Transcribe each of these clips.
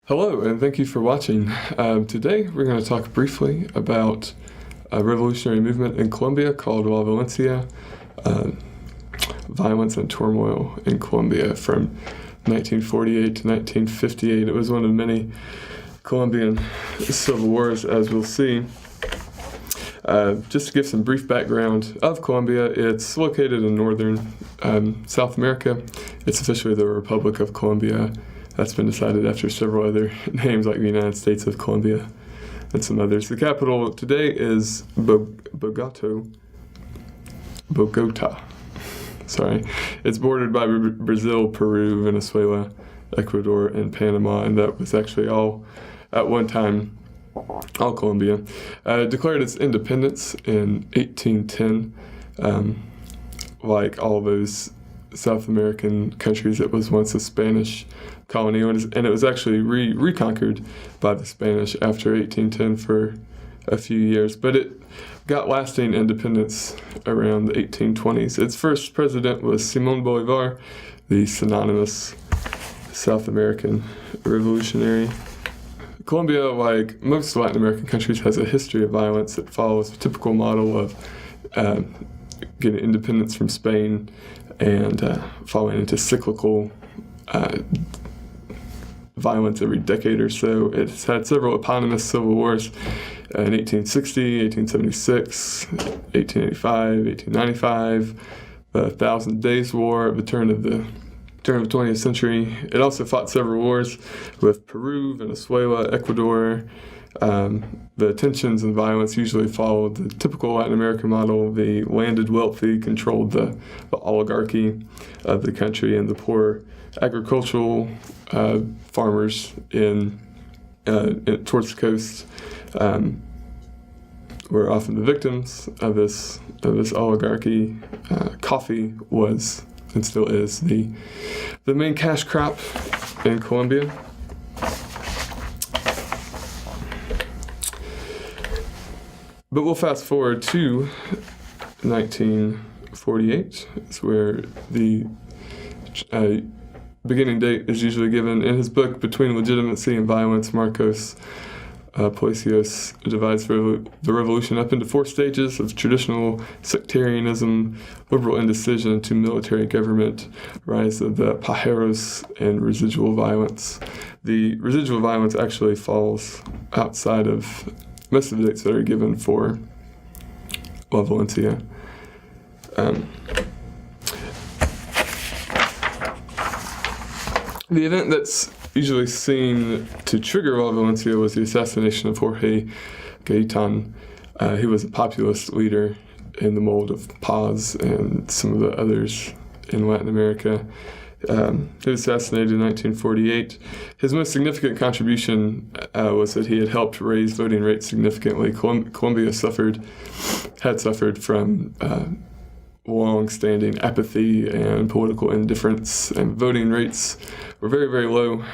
Hello, and thank you for watching. Today, we're going to talk briefly about a revolutionary movement in Colombia called Violencia, Violence and Turmoil in Colombia from 1948 to 1958. It was one of many Colombian civil wars, as we'll see. Just to give some brief background of Colombia, it's located in northern South America. It's officially the Republic of Colombia. That's been decided after several other names like the United States of Colombia and some others. The capital today is Bogota. Sorry. It's bordered by Brazil, Peru, Venezuela, Ecuador, and Panama, and that was actually all, at one time, all Colombia. Declared its independence in 1810, like all those South American countries. It was once a Spanish colony, and it was actually reconquered by the Spanish after 1810 for a few years, but it got lasting independence around the 1820s. Its first president was Simón Bolívar, the synonymous South American revolutionary. Colombia, like most Latin American countries, has a history of violence that follows a typical model of getting independence from Spain and falling into cyclical violence every decade or so. It's had several eponymous civil wars in 1860, 1876, 1885, 1895, the Thousand Days War at the turn of the 20th century. It also fought several wars with Peru, Venezuela, Ecuador. The tensions and violence usually followed the typical Latin American model. The landed wealthy controlled the oligarchy of the country, and the poor agricultural farmers towards the coast were often the victims of this oligarchy. Coffee was and still is the main cash crop in Colombia. But we'll fast forward to 1948. It's where the beginning date is usually given. In his book, Between Legitimacy and Violence, Marcos Palacios divides the revolution up into four stages of traditional sectarianism, liberal indecision to military government, rise of the pajeros, and residual violence. The residual violence actually falls outside of most of the dates that are given for Violencia. The event that's usually seen to trigger Violencia was the assassination of Jorge Gaitan. He was a populist leader in the mold of Paz and some of the others in Latin America. He was assassinated in 1948. His most significant contribution was that he had helped raise voting rates significantly. Colombia had suffered from long-standing apathy and political indifference, and voting rates were very, very low.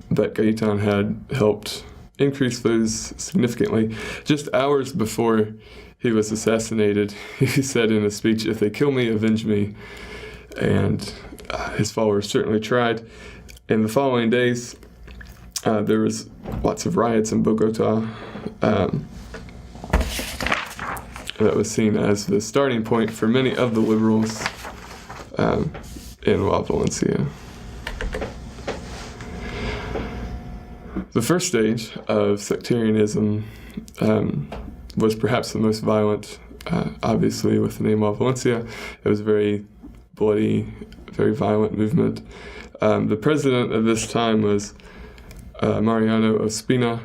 But Gaitan had helped increase those significantly. Just hours before he was assassinated, he said in a speech, "If they kill me, avenge me." And his followers certainly tried. In the following days, there was lots of riots in Bogota. That was seen as the starting point for many of the liberals in Violencia. The first stage of sectarianism was perhaps the most violent, obviously, with the name Violencia. It was a very bloody, very violent movement. The president of this time was Mariano Ospina,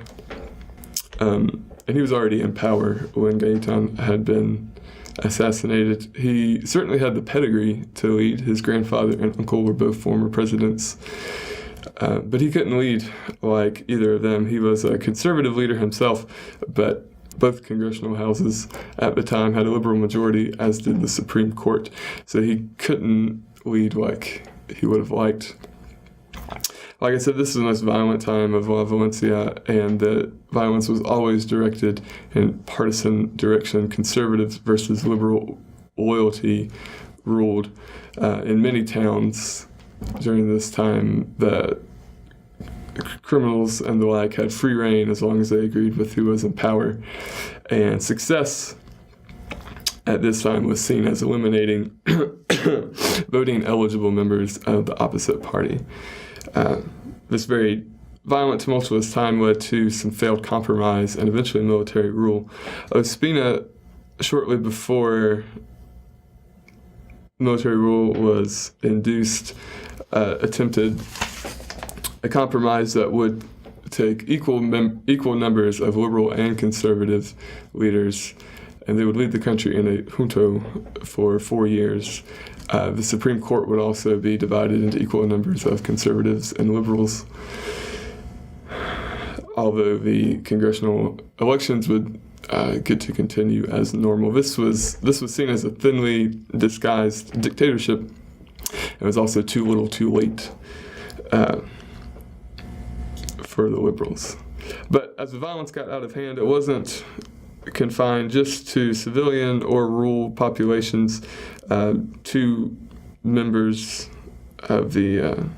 and he was already in power when Gaitan had been assassinated. He certainly had the pedigree to lead. His grandfather and uncle were both former presidents, but he couldn't lead like either of them. He was a conservative leader himself, but both congressional houses at the time had a liberal majority, as did the Supreme Court, so he couldn't lead like he would have liked. Like I said, this is the most violent time of Violencia, and the violence was always directed in partisan direction. Conservatives versus liberal loyalty ruled. In many towns during this time, the criminals and the like had free reign as long as they agreed with who was in power. And success at this time was seen as eliminating voting eligible members of the opposite party. This very violent, tumultuous time led to some failed compromise and eventually military rule. Ospina, shortly before military rule was induced, attempted a compromise that would take equal numbers of liberal and conservative leaders, and they would lead the country in a junto for 4 years. The Supreme Court would also be divided into equal numbers of conservatives and liberals, although the congressional elections would get to continue as normal. This was seen as a thinly disguised dictatorship. It was also too little too late for the liberals. But as the violence got out of hand, it wasn't confined just to civilian or rural populations. 2 members of the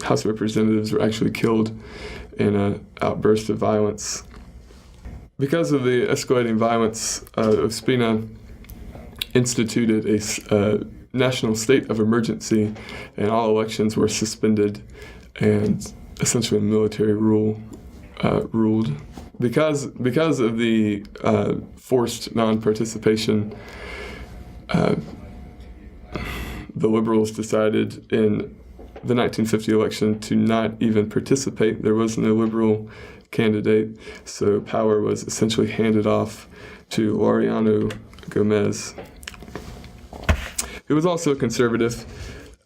House of Representatives were actually killed in an outburst of violence. Because of the escalating violence, Ospina instituted a national state of emergency, and all elections were suspended, and essentially military rule ruled. Because of the forced non-participation, the liberals decided in the 1950 election to not even participate. There was no liberal candidate, so power was essentially handed off to Laureano Gomez, who was also a conservative,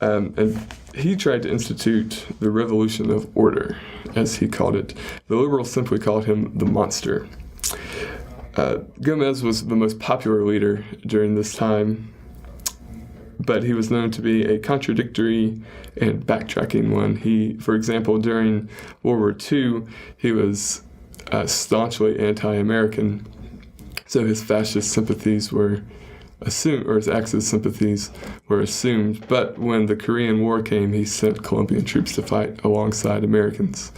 and he tried to institute the revolution of order, as he called it. The liberals simply called him the monster. Gomez was the most popular leader during this time, but he was known to be a contradictory and backtracking one. He, for example, during World War II, he was staunchly anti-American, so his fascist sympathies were assumed, or his Axis sympathies were assumed. But when the Korean War came, he sent Colombian troops to fight alongside Americans.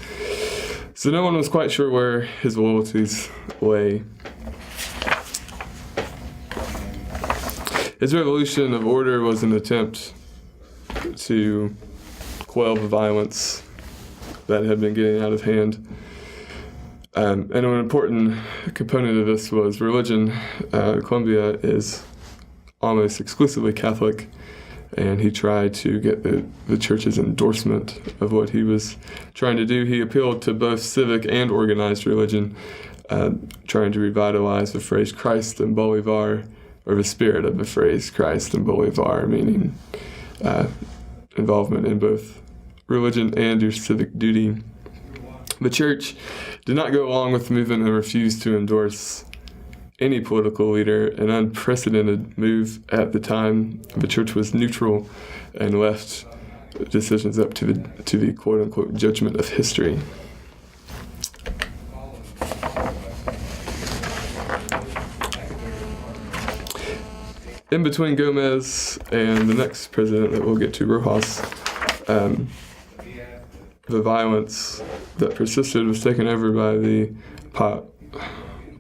So no one was quite sure where his loyalties lay. His revolution of order was an attempt to quell the violence that had been getting out of hand. And an important component of this was religion. Colombia is almost exclusively Catholic, and he tried to get the church's endorsement of what he was trying to do. He appealed to both civic and organized religion, trying to revitalize the phrase Christ and Bolivar, or the spirit of the phrase Christ and Bolivar, meaning involvement in both religion and your civic duty. The church did not go along with the movement and refused to endorse any political leader, an unprecedented move at the time. The church was neutral and left decisions up to the quote-unquote judgment of history. In between Gomez and the next president that we'll get to, Rojas, the violence that persisted was taken over by the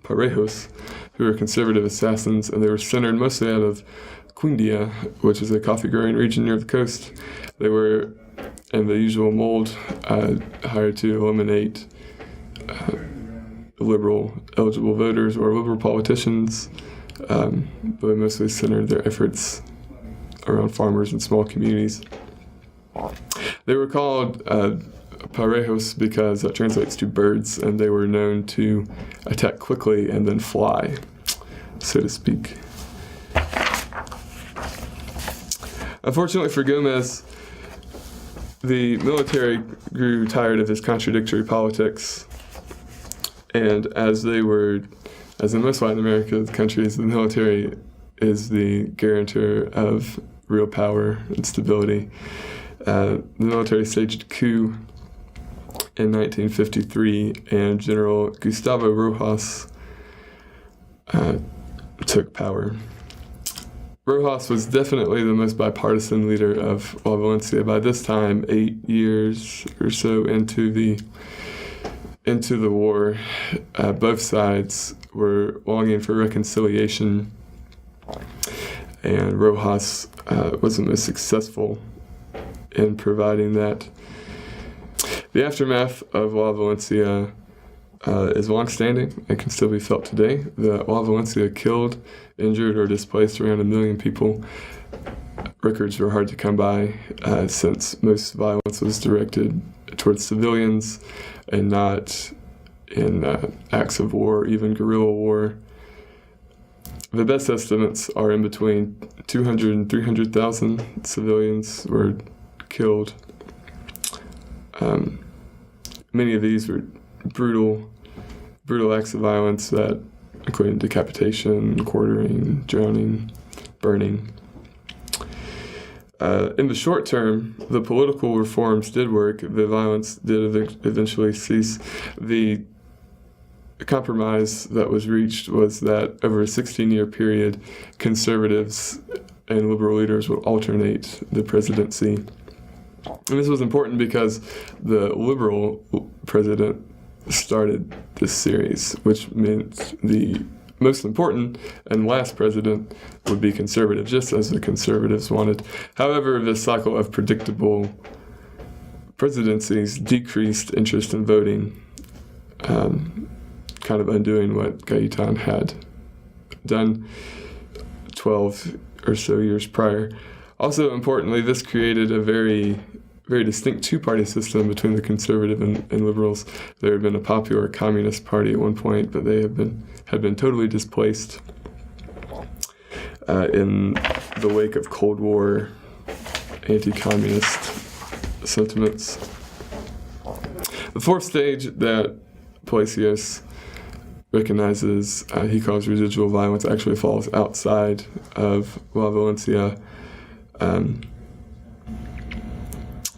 Parejos, who were conservative assassins, and they were centered mostly out of Quindia, which is a coffee-growing region near the coast. They were, in the usual mold, hired to eliminate liberal eligible voters or liberal politicians, but they mostly centered their efforts around farmers and small communities. They were called Parejos because that translates to birds, and they were known to attack quickly and then fly, so to speak. Unfortunately for Gomez, the military grew tired of his contradictory politics, and as in most Latin American countries, the military is the guarantor of real power and stability. The military staged a coup in 1953, and General Gustavo Rojas took power. Rojas was definitely the most bipartisan leader of La Violencia. By this time, 8 years or so into the war, both sides were longing for reconciliation, and Rojas was the most successful in providing that. The aftermath of La Violencia is longstanding and can still be felt today. The La Violencia killed, injured, or displaced around 1 million people. Records were hard to come by since most violence was directed towards civilians and not in acts of war or even guerrilla war. The best estimates are in between 200 and 300,000 civilians were killed. Many of these were brutal acts of violence that included decapitation, quartering, drowning, burning. In the short term, the political reforms did work. The violence did eventually cease. The compromise that was reached was that over a 16-year period, conservatives and liberal leaders would alternate the presidency. And this was important because the liberal president started this series, which meant the most important and last president would be conservative, just as the conservatives wanted. However, this cycle of predictable presidencies decreased interest in voting, kind of undoing what Gaitán had done 12 or so years prior. Also, importantly, this created a very distinct two-party system between the conservative and liberals. There had been a popular communist party at one point, but they had been totally displaced in the wake of Cold War anti-communist sentiments. The fourth stage that Palacios recognizes, he calls residual violence, actually falls outside of La Violencia.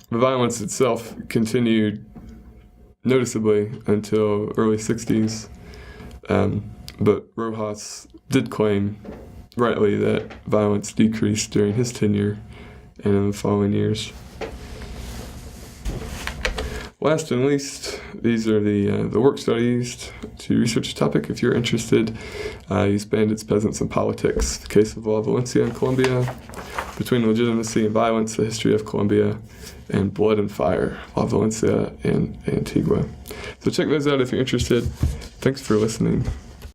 The violence itself continued noticeably until early 60s, but Rojas did claim rightly that violence decreased during his tenure and in the following years. Last and least, these are the work studies to research the topic. If you're interested, use Bandits, Peasants, and Politics, the case of La Violencia in Colombia, Between Legitimacy and Violence, the History of Colombia, and Blood and Fire, La Violencia and Antigua. So check those out if you're interested. Thanks for listening.